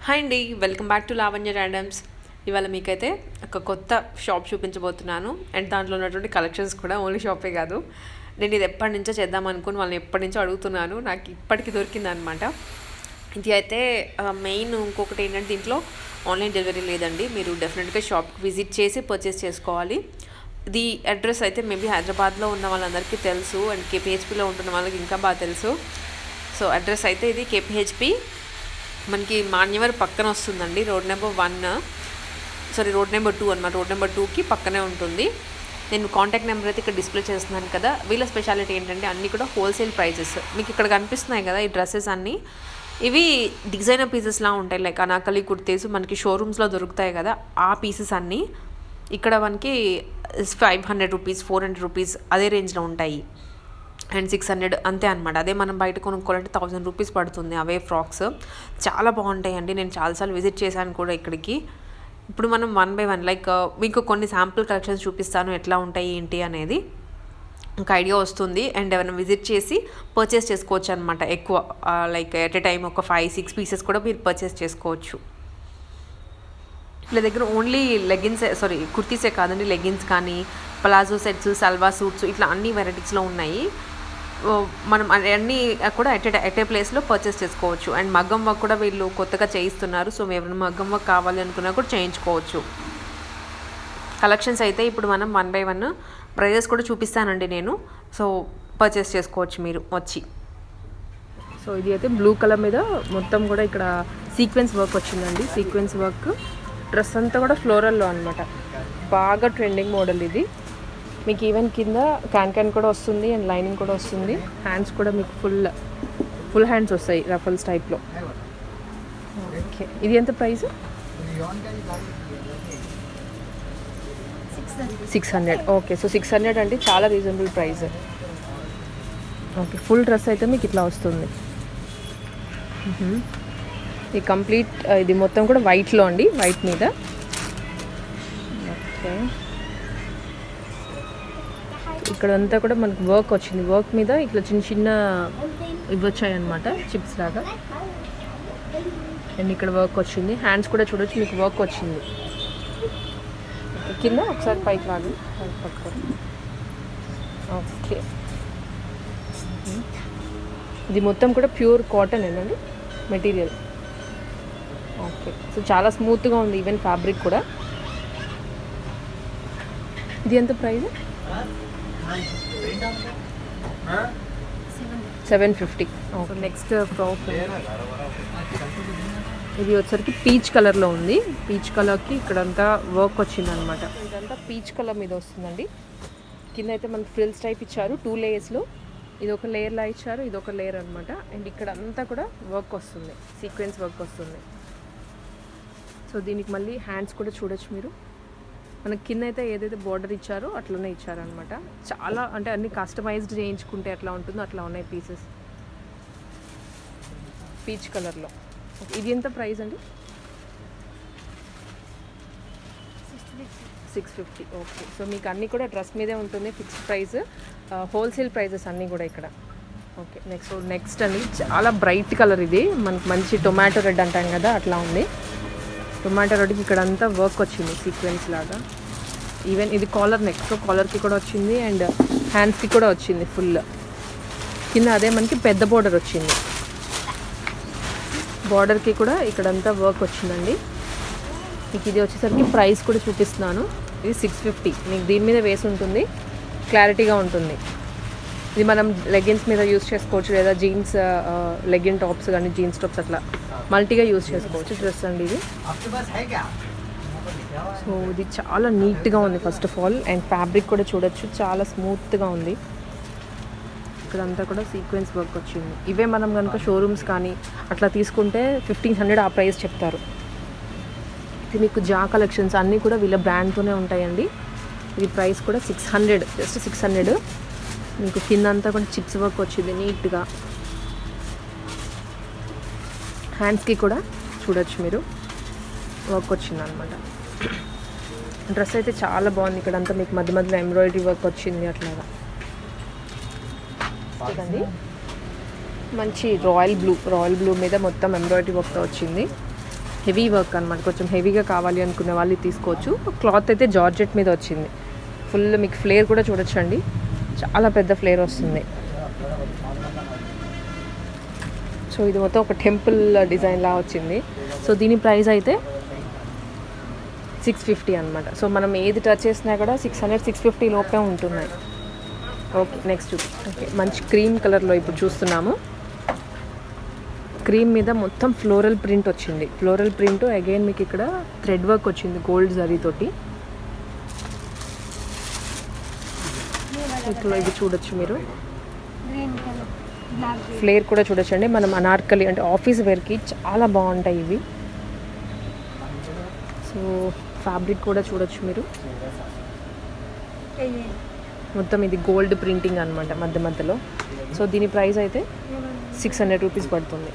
Hi అండి, welcome back to Lavanya randoms. ఇవాళ మీకైతే ఒక కొత్త షాప్ చూపించబోతున్నాను. అండ్ దాంట్లో ఉన్నటువంటి కలెక్షన్స్ కూడా ఓన్లీ షాపే కాదు. నేను ఇది ఎప్పటి నుంచో చేద్దాం అనుకుని వాళ్ళని ఎప్పటి నుంచో అడుగుతున్నాను. నాకు ఇప్పటికి దొరికిందనమాట. ఇది అయితే మెయిన్ ఇంకొకటి ఏంటంటే దీంట్లో ఆన్లైన్ డెలివరీ లేదండి. మీరు డెఫినెట్గా షాప్కి విజిట్ చేసి పర్చేస్ చేసుకోవాలి. ఇది అడ్రస్ అయితే మేబీ హైదరాబాద్లో ఉన్న వాళ్ళందరికీ తెలుసు, అండ్ కేపీహెచ్పిలో ఉంటున్న వాళ్ళకి ఇంకా బాగా తెలుసు. సో అడ్రస్ అయితే ఇది కేపీహెచ్పి మనకి మాన్యవర్ పక్కన వస్తుందండి. రోడ్ నెంబర్ 2 అనమాట. రోడ్ నెంబర్ 2కి పక్కనే ఉంటుంది. నేను కాంటాక్ట్ నెంబర్ అయితే ఇక్కడ డిస్ప్లే చేస్తున్నాను కదా. వీళ్ళ స్పెషాలిటీ ఏంటంటే అన్నీ కూడా హోల్సేల్ ప్రైజెస్. మీకు ఇక్కడ కనిపిస్తున్నాయి కదా ఈ డ్రెస్సెస్ అన్నీ. ఇవి డిజైనర్ పీసెస్లా ఉంటాయి. లైక్ అనాకలి కుర్తీస్ మనకి షోరూమ్స్లో దొరుకుతాయి కదా, ఆ పీసెస్ అన్నీ ఇక్కడ మనకి 500 రూపీస్, 400 రూపీస్ అదే రేంజ్లో ఉంటాయి. అండ్ 600 అంతే అనమాట. అదే మనం బయట కొనుక్కోవాలంటే 1000 రూపీస్ పడుతుంది. అవే ఫ్రాక్స్ చాలా బాగుంటాయండి. నేను చాలాసార్లు విజిట్ చేశాను కూడా ఇక్కడికి. ఇప్పుడు మనం 1 by 1 లైక్ మీకు కొన్ని శాంపుల్ కలెక్షన్స్ చూపిస్తాను, ఎట్లా ఉంటాయి ఏంటి అనేది ఒక ఐడియా వస్తుంది. అండ్ ఏమైనా విజిట్ చేసి పర్చేస్ చేసుకోవచ్చు అనమాట. ఎక్కువ లైక్ ఎట్ ఎ టైం ఒక 5-6 పీసెస్ కూడా మీరు పర్చేస్ చేసుకోవచ్చు. వీళ్ళ దగ్గర ఓన్లీ కుర్తీసే కాదండి, లెగిన్స్ కానీ, ప్లాజో సెట్స్, సల్వా సూట్స్ ఇట్లా అన్ని వెరైటీస్లో ఉన్నాయి. మనం అన్నీ కూడా ఎట్ ఏ ప్లేస్లో పర్చేస్ చేసుకోవచ్చు. అండ్ మగ్గం వర్క్ కూడా వీళ్ళు కొత్తగా చేయిస్తున్నారు. సో ఎవరైనా మగ్గం వర్క్ కావాలి అనుకున్నా కూడా చేయించుకోవచ్చు. కలెక్షన్స్ అయితే ఇప్పుడు మనం 1 by 1 ప్రైజెస్ కూడా చూపిస్తానండి నేను. సో పర్చేస్ చేసుకోవచ్చు మీరు వచ్చి. సో ఇది అయితే బ్లూ కలర్ మీద మొత్తం కూడా ఇక్కడ సీక్వెన్స్ వర్క్ వచ్చిందండి. సీక్వెన్స్ వర్క్ డ్రెస్ అంతా కూడా ఫ్లోరల్లో అనమాట. బాగా ట్రెండింగ్ మోడల్ ఇది. మీకు ఈవెన్ కింద క్యాన్ కూడా వస్తుంది అండ్ లైనింగ్ కూడా వస్తుంది. హ్యాండ్స్ కూడా మీకు ఫుల్ హ్యాండ్స్ వస్తాయి రఫల్స్ టైప్లో. ఓకే, ఇది ఎంత ప్రైస్? 600. ఓకే, సో 600 అంటే చాలా reasonable price. Okay, full dress అయితే మీకు ఇట్లా వస్తుంది. ఈ కంప్లీట్ ఇది మొత్తం కూడా వైట్లో అండి, వైట్ మీద. ఓకే, ఇక్కడ అంతా కూడా మనకు వర్క్ వచ్చింది. వర్క్ మీద ఇట్లా చిన్న చిన్న ఇవి వచ్చాయన్నమాట, చిప్స్ లాగా. అండ్ ఇక్కడ వర్క్ వచ్చింది. హ్యాండ్స్ కూడా చూడొచ్చు, మీకు వర్క్ వచ్చింది. కింద ఒకసారి పైకి రాదు పట్టుకోండి. ఓకే, ఇది మొత్తం కూడా ప్యూర్ కాటన్ ఏనండి మెటీరియల్. ఓకే, సో చాలా స్మూత్గా ఉంది ఈవెన్ ఫ్యాబ్రిక్ కూడా. ఇది ఎంత ప్రైస్? 750. ఓకే, నెక్స్ట్ ఫ్రాక్ ఇది వచ్చరికి పీచ్ కలర్లో ఉంది. పీచ్ కలర్కి ఇక్కడంతా వర్క్ వచ్చింది అనమాట. ఇదంతా పీచ్ కలర్ మీద వస్తుందండి. కింద అయితే మనకి ఫ్రిల్స్ టైప్ ఇచ్చారు 2 లేయర్స్లో. ఇది ఒక లేయర్లా ఇచ్చారు, ఇది ఒక లేయర్ అనమాట. అండ్ ఇక్కడ అంతా కూడా వర్క్ వస్తుంది, సీక్వెన్స్ వర్క్ వస్తుంది. సో దీనికి మళ్ళీ హ్యాండ్స్ కూడా చూడొచ్చు మీరు. మనకి కింద అయితే ఏదైతే బార్డర్ ఇచ్చారో అట్లనే ఇచ్చారనమాట. చాలా అంటే అన్ని కస్టమైజ్డ్ చేయించుకుంటే ఎట్లా ఉంటుందో అట్లా ఉన్నాయి పీసెస్ పీచ్ కలర్లో. ఇది ఎంత ప్రైస్ అండి? 650. ఓకే, సో మీకు అన్నీ కూడా డ్రెస్ మీదే ఉంటుంది, ఫిక్స్డ్ ప్రైస్, హోల్సేల్ ప్రైజెస్ అన్నీ కూడా ఇక్కడ. ఓకే, నెక్స్ట్ అండి చాలా బ్రైట్ కలర్. ఇది మనకి మంచి టొమాటో రెడ్ అంటాం కదా, అట్లా ఉంది. టొమాటో రెడ్కి ఇక్కడ అంతా వర్క్ వచ్చింది సీక్వెన్స్ లాగా. ఈవెన్ ఇది కాలర్ నెక్, సో కాలర్కి కూడా వచ్చింది అండ్ హ్యాండ్స్కి కూడా వచ్చింది ఫుల్. కింద అదే మనకి పెద్ద బార్డర్ వచ్చింది. బార్డర్కి కూడా ఇక్కడంతా వర్క్ వచ్చిందండి. మీకు ఇది వచ్చేసరికి ప్రైస్ కూడా చూపిస్తున్నాను. ఇది 650. మీకు దీని మీద వేసి ఉంటుంది, క్లారిటీగా ఉంటుంది. ఇది మనం లెగిన్స్ మీద యూస్ చేసుకోవచ్చు, లేదా జీన్స్ లెగిన్ టాప్స్ కానీ జీన్స్ టాప్స్ అట్లా మల్టీగా యూస్ చేసుకోవచ్చు డ్రెస్ అండి ఇది. సో ఇది చాలా నీట్గా ఉంది first of all. And fabric కూడా చూడొచ్చు, చాలా స్మూత్గా ఉంది. ఇక్కడంతా కూడా సీక్వెన్స్ వర్క్ వచ్చింది. ఇవే మనం కనుక షోరూమ్స్ కానీ అట్లా తీసుకుంటే 1500 ఆ ప్రైస్ చెప్తారు. ఇది మీకు జా కలెక్షన్స్ అన్నీ కూడా వీళ్ళ బ్రాండ్తోనే ఉంటాయండి. ఇది ప్రైస్ కూడా 600, జస్ట్ 600. మీకు కింద అంతా కూడా చిప్స్ వర్క్ వచ్చింది నీట్గా. హ్యాండ్స్కి కూడా చూడొచ్చు మీరు, వర్క్ వచ్చింది అనమాట. డ్రెస్ అయితే చాలా బాగుంది. ఇక్కడంతా మీకు మధ్య మధ్యలో ఎంబ్రాయిడరీ వర్క్ వచ్చింది అట్లాగా. చూడండి, మంచి రాయల్ బ్లూ మీద మొత్తం ఎంబ్రాయిడరీ వర్క్తో వచ్చింది. హెవీ వర్క్ అనమాట, కొంచెం హెవీగా కావాలి అనుకునే వాళ్ళు తీసుకోవచ్చు. క్లాత్ అయితే జార్జెట్ మీద వచ్చింది. ఫుల్ మీకు ఫ్లేర్ కూడా చూడొచ్చండి, చాలా పెద్ద ఫ్లేర్ వస్తుంది. సో ఇది మొత్తం ఒక టెంపుల్ డిజైన్లా వచ్చింది. సో దీని ప్రైస్ అయితే 650 అనమాట. సో మనం ఏది టచ్ చేసినా కూడా 600-650 లోపే ఉంటున్నాయి. ఓకే, నెక్స్ట్ ఓకే, మంచి క్రీమ్ కలర్లో ఇప్పుడు చూస్తున్నాము. క్రీమ్ మీద మొత్తం ఫ్లోరల్ ప్రింట్ వచ్చింది. ఫ్లోరల్ ప్రింట్ అగైన్ మీకు ఇక్కడ థ్రెడ్ వర్క్ వచ్చింది గోల్డ్ జరీతోటి. ఇట్లా ఇది చూడొచ్చు మీరు, ఫ్లేర్ కూడా చూడొచ్చండి. మనం అనార్కలి అంటే ఆఫీస్ వేర్కి చాలా బాగుంటాయి ఇవి. సో ఫ్యాబ్రిక్ కూడా చూడొచ్చు మీరు, మొత్తం ఇది గోల్డ్ ప్రింటింగ్ అనమాట మధ్య మధ్యలో. సో దీని ప్రైస్ అయితే 600 రూపీస్ పడుతుంది.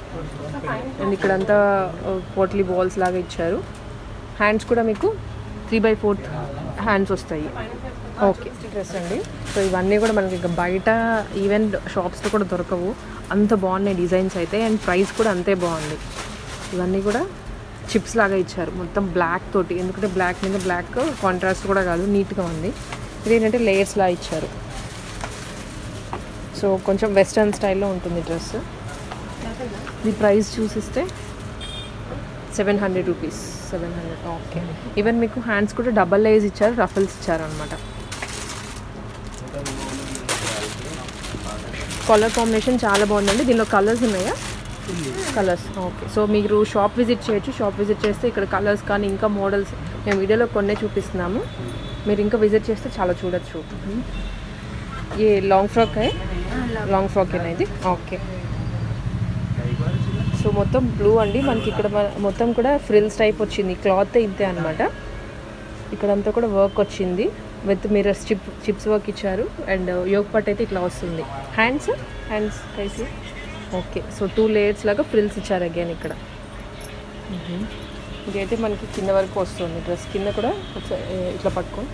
అండ్ ఇక్కడంతా పోట్లీ బాల్స్ లాగా ఇచ్చారు. హ్యాండ్స్ కూడా మీకు 3/4 హ్యాండ్స్ వస్తాయి. ఓకే, డ్రెస్ అండి. సో ఇవన్నీ కూడా మనకి ఇంకా బయట ఈవెన్ షాప్స్లో కూడా దొరకవు, అంత బాగున్నాయి డిజైన్స్ అయితే. అండ్ ప్రైస్ కూడా అంతే బాగుంది. ఇవన్నీ కూడా చిప్స్ లాగా ఇచ్చారు మొత్తం బ్లాక్ తోటి, ఎందుకంటే బ్లాక్ మీద బ్లాక్ కాంట్రాస్ట్ కూడా కాదు, నీట్గా ఉంది. ఇదేంటంటే లేయర్స్ లాగా ఇచ్చారు. సో కొంచెం వెస్ట్రన్ స్టైల్లో ఉంటుంది డ్రెస్. ఇది ప్రైస్ చూసిస్తే 700 రూపీస్. 700. ఓకే, ఈవెన్ మీకు హ్యాండ్స్ కూడా డబల్ లేయర్స్ ఇచ్చారు, రఫల్స్ ఇచ్చారు అనమాట. కలర్ కాంబినేషన్ చాలా బాగుందండి. దీనిలో కలర్స్ ఉన్నాయా? కలర్స్. ఓకే, సో మీరు షాప్ విజిట్ చేయొచ్చు. షాప్ విజిట్ చేస్తే ఇక్కడ కలర్స్ కానీ ఇంకా మోడల్స్ మేము వీడియోలో కొన్నే చూపిస్తున్నాము, మీరు ఇంకా విజిట్ చేస్తే చాలా చూడొచ్చు. ఏ లాంగ్ ఫ్రాక్ లాంగ్ ఫ్రాకేనా ఇది? ఓకే, సో మొత్తం బ్లూ అండి. మనకి ఇక్కడ మొత్తం కూడా ఫ్రిల్స్ టైప్ వచ్చింది. క్లాత్ ఇంతే అనమాట. ఇక్కడంతా కూడా వర్క్ వచ్చింది విత్ మిర్రర్స్, చిప్స్ వర్క్ ఇచ్చారు. అండ్ యోగ్ పట్ అయితే ఇట్లా వస్తుంది. హ్యాండ్స్ కలిసి ఓకే. సో 2 లేయర్స్ లాగా ఫ్రిల్స్ ఇచ్చారు అగైన్ ఇక్కడ. ఇదైతే మనకి కింద వరకు వస్తుంది డ్రెస్. కింద కూడా ఇట్లా పట్టుకొని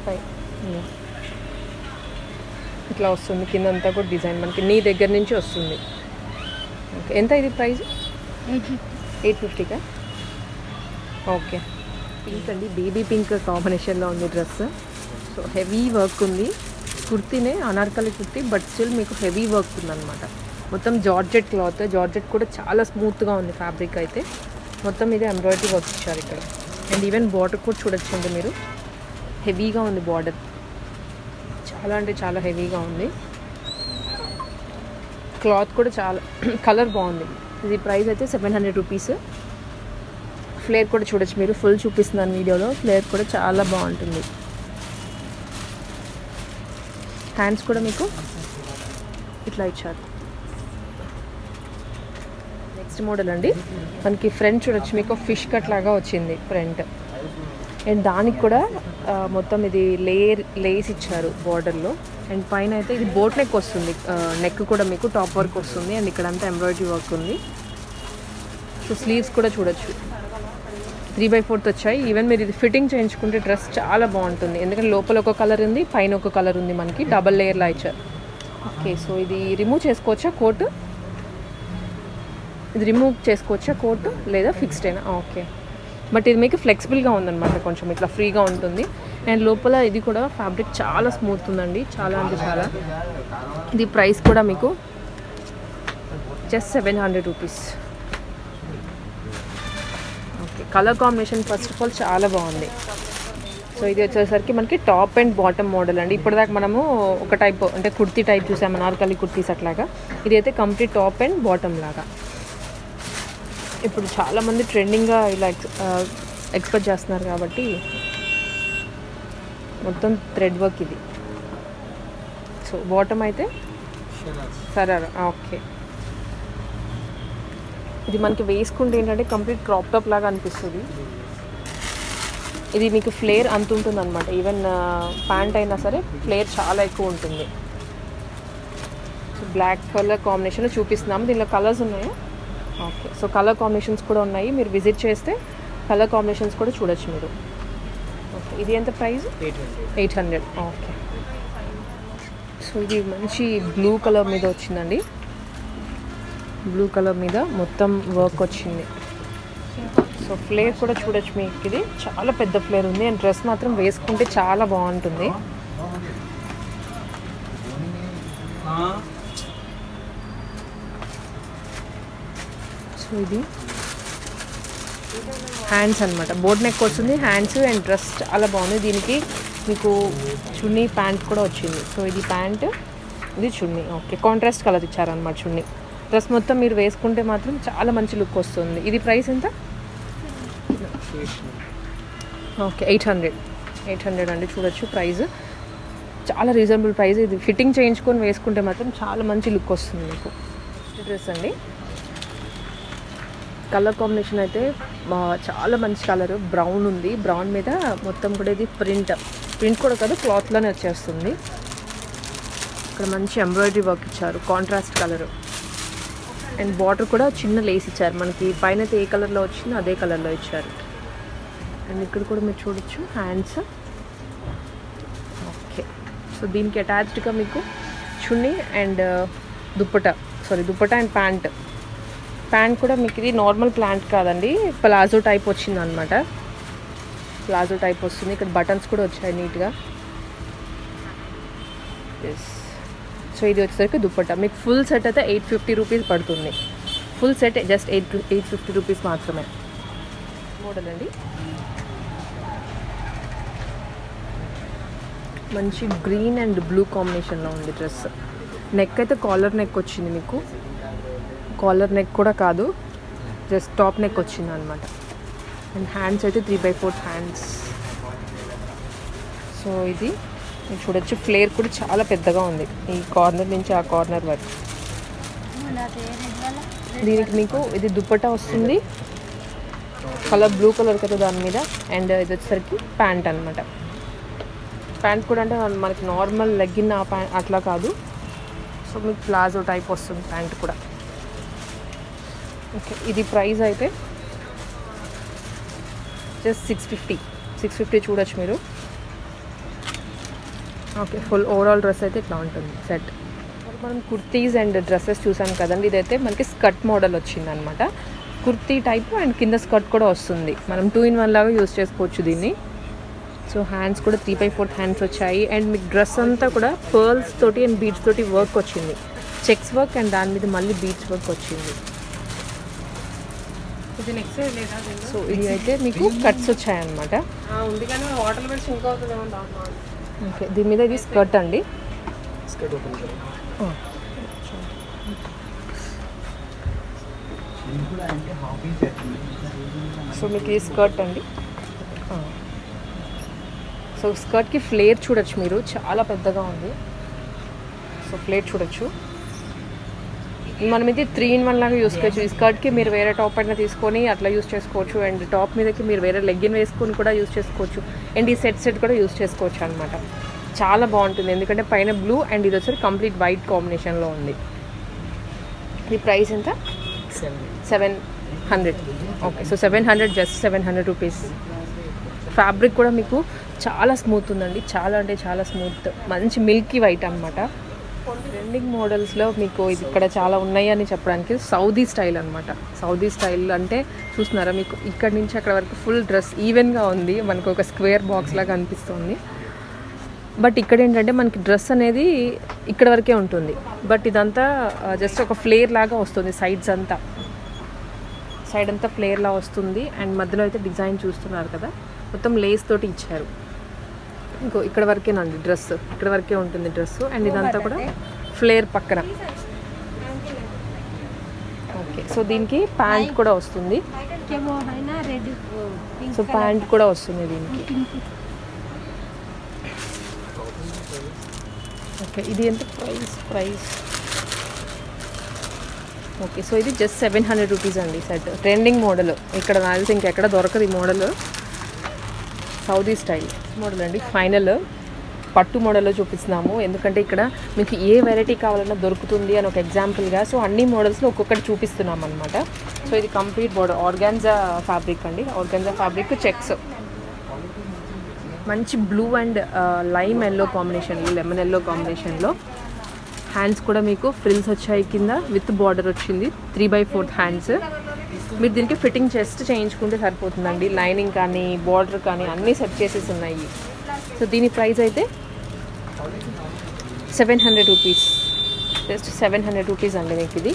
ఇట్లా వస్తుంది. కింద అంతా కూడా డిజైన్ మనకి నీ దగ్గర నుంచి వస్తుంది. ఓకే, ఎంత ఇది ప్రైస్? 850కా? ఓకే, పింక్ అండి, బేబీ పింక్ కాంబినేషన్లో ఉంది డ్రెస్. సో హెవీ వర్క్ ఉంది. కుర్తీనే, అనార్కలి కుర్తీ, బట్ స్టిల్ మీకు హెవీ వర్క్ ఉందన్నమాట. మొత్తం జార్జెట్ క్లాత్, జార్జెట్ కూడా చాలా స్మూత్గా ఉంది ఫ్యాబ్రిక్ అయితే. మొత్తం ఇది ఎంబ్రాయిడరీ వర్క్ ఇచ్చారు ఇక్కడ. అండ్ ఈవెన్ బార్డర్ కూడా చూడొచ్చండి మీరు, హెవీగా ఉంది బార్డర్, చాలా అంటే చాలా హెవీగా ఉంది. క్లాత్ కూడా చాలా కలర్ బాగుంది. ఇది ప్రైస్ అయితే 700 రూపీస్. ఫ్లేర్ కూడా చూడొచ్చు మీరు, ఫుల్ చూపిస్తున్నాను వీడియోలో. ఫ్లేర్ కూడా చాలా బాగుంటుంది. హ్యాండ్స్ కూడా మీకు ఇట్లా ఇచ్చారు. నెక్స్ట్ మోడల్ అండి, మనకి ఫ్రంట్ చూడొచ్చు మీకు ఫిష్ కట్ లాగా వచ్చింది ఫ్రంట్. అండ్ దానికి కూడా మొత్తం ఇది లేస్ ఇచ్చారు బార్డర్లో. అండ్ పైన అయితే ఇది బోట్ నెక్ వస్తుంది. నెక్ కూడా మీకు టాప్ వర్క్ వస్తుంది. అండ్ ఇక్కడ అంతా ఎంబ్రాయిడరీ వర్క్ ఉంది. సో స్లీవ్స్ కూడా చూడొచ్చు 3/4 వచ్చాయి. ఈవెన్ మీరు ఇది ఫిట్టింగ్ చేయించుకుంటే డ్రెస్ చాలా బాగుంటుంది, ఎందుకంటే లోపల ఒక కలర్ ఉంది, పైన ఒక కలర్ ఉంది. మనకి డబల్ లేయర్లా ఇచ్చారు. ఓకే, సో ఇది రిమూవ్ చేసుకోవచ్చా కోట్? ఇది రిమూవ్ చేసుకోవచ్చా కోట్, లేదా ఫిక్స్డ్ అయినా? ఓకే, బట్ ఇది మీకు ఫ్లెక్సిబుల్గా ఉందన్నమాట, కొంచెం ఇట్లా ఫ్రీగా ఉంటుంది. అండ్ లోపల ఇది కూడా ఫ్యాబ్రిక్ చాలా స్మూత్ ఉందండి, చాలా అంటే చాలా. ఇది ప్రైస్ కూడా మీకు just 700 rupees. Okay, colour combination first of all చాలా బాగుంది. సో ఇది వచ్చేసరికి మనకి టాప్ అండ్ బాటమ్ మోడల్ అండి. ఇప్పటిదాకా మనము ఒక టైప్ అంటే కుర్తీ టైప్ చూసాము, అనార్కలి కుర్తీస్ అట్లాగా. ఇదైతే కంప్లీట్ టాప్ అండ్ బాటమ్ లాగా. ఇప్పుడు చాలామంది ట్రెండింగ్గా ఇలా ఎక్స్పెక్ట్ చేస్తున్నారు కాబట్టి మొత్తం థ్రెడ్ వర్క్ ఇది. సో బాటమ్ అయితే సరారా. ఓకే, ఇది మనకి వేసుకుంటే ఏంటంటే కంప్లీట్ క్రాప్ టాప్ లాగా అనిపిస్తుంది. ఇది మీకు ఫ్లేర్ అంత ఉంటుంది అనమాట. ఈవెన్ ప్యాంట్ అయినా సరే ఫ్లేర్ చాలా ఎక్కువ ఉంటుంది. సో బ్లాక్ కలర్ కాంబినేషన్ చూపిస్తున్నాము. దీనిలో కలర్స్ ఉన్నాయా? ఓకే, సో కలర్ కాంబినేషన్స్ కూడా ఉన్నాయి. మీరు విజిట్ చేస్తే కలర్ కాంబినేషన్స్ కూడా చూడొచ్చు మీరు. ఓకే, ఇది ఎంత ప్రైస్? 800. ఓకే, సో ఇది మంచి బ్లూ కలర్ మీద వచ్చిందండి. బ్లూ కలర్ మీద మొత్తం వర్క్ వచ్చింది. సో సో ఫ్లేర్ కూడా చూడొచ్చు మీకు, ఇది చాలా పెద్ద ఫ్లేర్ ఉంది అండ్ డ్రెస్ మాత్రం వేసుకుంటే చాలా బాగుంటుంది. సో ఇది హ్యాండ్స్ అనమాట, బోట్ నెక్ వస్తుంది, హ్యాండ్స్ అండ్ డ్రెస్ చాలా బాగుంది. దీనికి మీకు చున్నీ ప్యాంట్ కూడా వచ్చింది. సో ఇది ప్యాంట్, ఇది చున్నీ. ఓకే, కాంట్రాస్ట్ కలర్ ఇచ్చారనమాట చున్నీ. డ్రెస్ మొత్తం మీరు వేసుకుంటే మాత్రం చాలా మంచి లుక్ వస్తుంది. ఇది ప్రైస్ ఎంత? ఓకే, 800 అండి. చూడొచ్చు ప్రైస్ చాలా రీజనబుల్ ప్రైస్. ఇది ఫిట్టింగ్ చేయించుకొని వేసుకుంటే మాత్రం చాలా మంచి లుక్ వస్తుంది మీకు. డ్రెస్ అండి, కలర్ కాంబినేషన్ అయితే చాలా మంచి కలర్, బ్రౌన్ ఉంది. బ్రౌన్ మీద మొత్తం కూడా ఇది ప్రింట్ కూడా కాదు, క్లాత్లోనే వచ్చేస్తుంది. ఇక్కడ మంచి ఎంబ్రాయిడరీ వర్క్ ఇచ్చారు, కాంట్రాస్ట్ కలర్ అండ్ బార్డర్ కూడా చిన్న లేస్ ఇచ్చారు. మనకి పైన అయితే ఏ కలర్లో వచ్చిందో అదే కలర్లో ఇచ్చారు. అండ్ ఇక్కడ కూడా మీరు చూడొచ్చు హ్యాండ్స్. ఓకే, సో దీనికి అటాచ్డ్గా మీకు చున్నీ అండ్ దుప్పటా అండ్ ప్యాంట్ కూడా మీకు ఇది నార్మల్ ప్యాంట్ కాదండి, ప్లాజో టైప్ వచ్చింది అనమాట. ప్లాజో టైప్ వస్తుంది. ఇక్కడ బటన్స్ కూడా వచ్చాయి నీట్గా. ఎస్, సో ఇది వచ్చేసరికి దుప్పట్టా. మీకు ఫుల్ సెట్ అయితే 850 రూపీస్ పడుతుంది. ఫుల్ సెట్ జస్ట్ 850 రూపీస్ మాత్రమే. మోడల్ అండి, మంచి గ్రీన్ అండ్ బ్లూ కాంబినేషన్లో ఉంది డ్రెస్. నెక్ అయితే కాలర్ నెక్ వచ్చింది మీకు, కాలర్ నెక్ కూడా కాదు, జస్ట్ టాప్ నెక్ వచ్చింది అనమాట. అండ్ హ్యాండ్స్ అయితే 3/4 హ్యాండ్స్. సో ఇది మీరు చూడొచ్చు, ఫ్లేర్ కూడా చాలా పెద్దగా ఉంది, ఈ కార్నర్ నుంచి ఆ కార్నర్ వరకు. దీనికి మీకు ఇది దుప్పట్టా వస్తుంది, కలర్ బ్లూ కలర్ కదా దాని మీద. అండ్ ఇది వచ్చేసరికి ప్యాంట్ అనమాట. ప్యాంట్ కూడా అంటే మనకి నార్మల్ లెగ్గిన్ ఆ ప్యాంట్ అట్లా కాదు. సో మీకు ప్లాజో టైప్ వస్తుంది ప్యాంట్ కూడా. ఓకే, ఇది ప్రైస్ అయితే జస్ట్ 650 చూడొచ్చు మీరు. ఓకే, ఫుల్ ఓవరాల్ డ్రెస్ అయితే ఇట్లా ఉంటుంది సెట్. మనం కుర్తీస్ అండ్ డ్రెస్సెస్ చూసాం కదండి, ఇదైతే మనకి స్కర్ట్ మోడల్ వచ్చింది అనమాట. కుర్తీ టైప్ అండ్ కింద స్కర్ట్ కూడా వస్తుంది. మనం 2-in-1 లాగా యూజ్ చేసుకోవచ్చు దీన్ని. సో హ్యాండ్స్ కూడా 3/4 హ్యాండ్స్ వచ్చాయి. అండ్ మీకు డ్రెస్ అంతా కూడా పర్ల్స్ తోటి అండ్ బీడ్స్ తోటి వర్క్ వచ్చింది, చెక్స్ వర్క్ అండ్ దాని మీద మళ్ళీ బీడ్స్ వర్క్ వచ్చింది. సో ఇది అయితే మీకు కట్స్ వచ్చాయన్నమాట. ఓకే, దీని మీద ఇది స్కర్ట్ అండి. సో మీకు ఇది స్కర్ట్ అండి. సో స్కర్ట్కి ఫ్లేర్ చూడొచ్చు మీరు, చాలా పెద్దగా ఉంది. సో ఫ్లేర్ చూడొచ్చు. మనం ఇది 3-in-1 లాగా యూస్ చేసుకోవచ్చు. ఈ స్కర్ట్కి మీరు వేరే టాప్ అయినా తీసుకొని అట్లా యూస్ చేసుకోవచ్చు. అండ్ టాప్ మీదకి మీరు వేరే లెగ్గిన్ వేసుకొని కూడా యూస్ చేసుకోవచ్చు. అండ్ ఈ సెట్ కూడా యూస్ చేసుకోవచ్చు అనమాట. చాలా బాగుంటుంది, ఎందుకంటే పైన బ్లూ అండ్ ఇది వచ్చి కంప్లీట్ వైట్ కాంబినేషన్లో ఉంది. ఈ ప్రైస్ ఎంత? 700. Okay, so 700, just 700 rupees. Fabric కూడా మీకు చాలా స్మూత్ ఉందండి, చాలా అంటే చాలా స్మూత్, మంచి మిల్కీ వైట్ అనమాట. ట్రెండింగ్ మోడల్స్లో మీకు ఇది ఇక్కడ చాలా ఉన్నాయి అని చెప్పడానికి సౌదీ స్టైల్ అనమాట. సౌదీ స్టైల్ అంటే చూస్తున్నారా, మీకు ఇక్కడ నుంచి అక్కడ వరకు ఫుల్ డ్రెస్ ఈవెన్గా ఉంది, మనకు ఒక స్క్వేర్ బాక్స్ లాగా అనిపిస్తుంది. బట్ ఇక్కడ ఏంటంటే మనకి డ్రెస్ అనేది ఇక్కడ వరకే ఉంటుంది, బట్ ఇదంతా జస్ట్ ఒక ఫ్లేర్ లాగా వస్తుంది. సైడ్ అంతా ఫ్లేర్ లా వస్తుంది. అండ్ మధ్యలో అయితే డిజైన్ చూస్తున్నారు కదా, మొత్తం లేస్ తోటి ఇచ్చారు. ఇంకో ఇక్కడ వరకేనండి డ్రెస్, ఇక్కడ వరకే ఉంటుంది డ్రెస్. అండ్ ఇదంతా కూడా ఫ్లేర్ పక్కన. ఓకే, సో దీనికి ప్యాంట్ కూడా వస్తుంది. సో ప్యాంట్ కూడా వస్తుంది దీనికి. ఓకే, ఇది ఎంత ప్రైస్? ఓకే, సో ఇది జస్ట్ 700 రూపీస్ అండి సెట్. ట్రెండింగ్ మోడల్, ఇక్కడ నాకు ఇంకెక్కడ దొరకదు ఈ మోడల్. సౌదీ స్టైల్ మోడల్ అండి. ఫైనల్ పట్టు మోడల్లో చూపిస్తున్నాము, ఎందుకంటే ఇక్కడ మీకు ఏ వెరైటీ కావాలన్నా దొరుకుతుంది అని ఒక ఎగ్జాంపుల్గా. సో అన్ని మోడల్స్లో ఒక్కొక్కటి చూపిస్తున్నాం అనమాట. సో ఇది కంప్లీట్ బోర్డర్ ఆర్గాన్జా ఫ్యాబ్రిక్ అండి. ఆర్గాన్జా ఫ్యాబ్రిక్ చెక్స్, మంచి బ్లూ అండ్ లైమ్ ఎల్లో కాంబినేషన్లో, లెమన్ ఎల్లో కాంబినేషన్లో. హ్యాండ్స్ కూడా మీకు ఫ్రిల్స్ వచ్చాయి కింద, విత్ బార్డర్ వచ్చింది, 3/4 హ్యాండ్స్. మీరు దీనికి ఫిట్టింగ్ జస్ట్ చేయించుకుంటే సరిపోతుందండి. లైనింగ్ కానీ బార్డర్ కానీ అన్నీ సెట్ చేసేసి ఉన్నాయి. సో దీని ప్రైస్ అయితే 700 రూపీస్, జస్ట్ 700 రూపీస్ అండి మీకు ఇది.